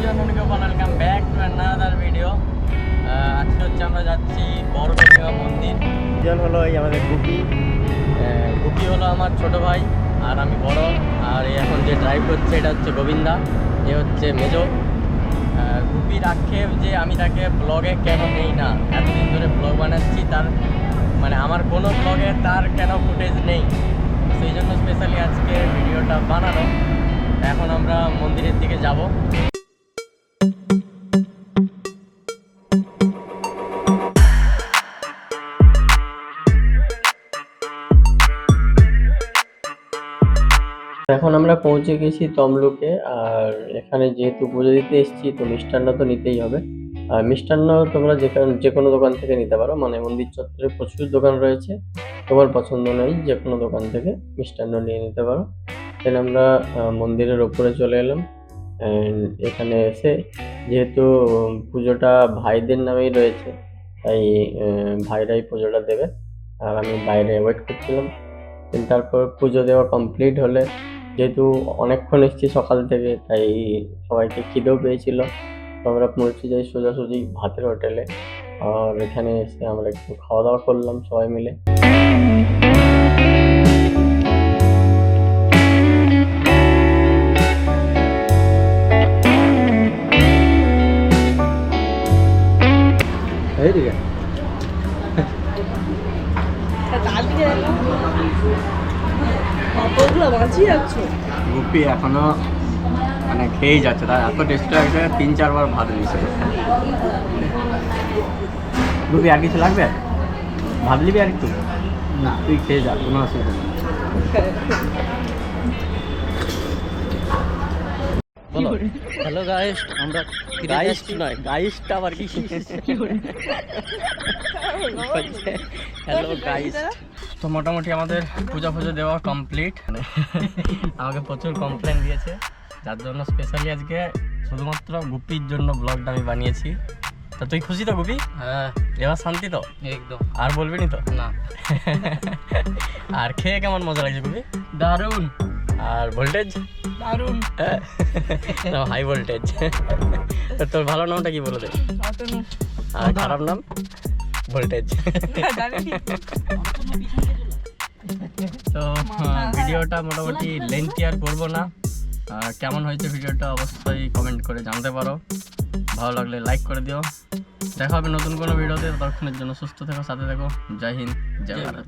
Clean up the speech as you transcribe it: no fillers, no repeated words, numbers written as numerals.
Welcome back to another video. আজকে হচ্ছে আমরা যাচ্ছি বড় প্রতিমা মন্দির। দুজন হলো এই আমাদের গুপি। গুপি হলো আমার ছোট ভাই আর আমি বড়। আর এখন যে ড্রাইভ করছে এটা হচ্ছে গোবিন্দা, এ হচ্ছে মেজো। গুপির আক্ষেপ যে আমি তাকে ব্লগে কেন নেই না, এতদিন ধরে ব্লগ বানাচ্ছি, তার মানে আমার কোনো ব্লগে তার কেন ফুটেজ নেই, সেই জন্য স্পেশালি আজকে ভিডিওটা বানানো। এখন আমরা মন্দিরের দিকে যাব। এখন আমরা পৌঁছে গেছি তমলুকে। আর এখানে যেহেতু পুজো দিতে এসেছি তো মিষ্টান্ন তো নিতেই হবে। আর মিষ্টান্ন তোমরা যে কোনো দোকান থেকে নিতে পারো, মানে মন্দির চত্বরে প্রচুর দোকান রয়েছে, তোমার পছন্দ নয় যে কোনো দোকান থেকে মিষ্টান্ন নিয়ে নিতে পারো। এখানে আমরা মন্দিরের ওপরে চলে এলাম। এখানে এসে যেহেতু পুজোটা ভাইদের নামেই রয়েছে, তাই ভাইরাই পুজোটা দেবে। আর আমি বাইরে ওয়েট করছিলাম। তারপর পুজো দেওয়া কমপ্লিট হলে, যেহেতু অনেকক্ষণ এসেছি সকাল থেকে, তাই সবাইকে খিদেও পেয়েছিল, তো আমরা পৌঁছে যাই সোজাসুজি ভাতের হোটেলে। আর এখানে এসে আমরা একটু খাওয়া দাওয়া করলাম সবাই মিলে। এইদিকে গুপি এখনো মানে খেয়েই যাচ্ছে, তার এত টেস্ট লাগছে, 3-4 বার ভাত নিয়েছে। গুপি আর কিছু লাগবে? ভাত নিবি আর একটু? না, তুই খেয়ে যা, কোনো অসুবিধা নেই। বলো হ্যালো গাইস, আমরা গাইস নয়, গাইসটা আবার কি? Hello guys. তো মোটামুটি আমাদের পূজা দেওয়া কমপ্লিট। আমাকে প্রচুর কমপ্লেন দিয়েছে, যার জন্য স্পেশালি আজকে শুধুমাত্র গুপির জন্য ব্লগটা আমি বানিয়েছি। তা তুই খুশি তো গুপি? হ্যাঁ, এবার শান্তি তো একদম, আর বলবি নি তো? না। আর খেয়ে কেমন মজা লাগছে গুপি? দারুণ। আর ভোল্টেজ দারুণ, হাই ভোল্টেজ। তোর ভালো নামটা কি বলে দে? আর খারাপ নাম? ভোল্টেজ। তো ভিডিওটা মোটামুটি লেন্থি আর করবো না। কেমন হয়েছে ভিডিওটা অবশ্যই কমেন্ট করে জানতে পারো। ভালো লাগলে লাইক করে দিও। দেখা হবে নতুন কোনো ভিডিওতে। ততক্ষণের জন্য সুস্থ থেকো, সাথে থেকো। জয় হিন্দ, জয় ভারত।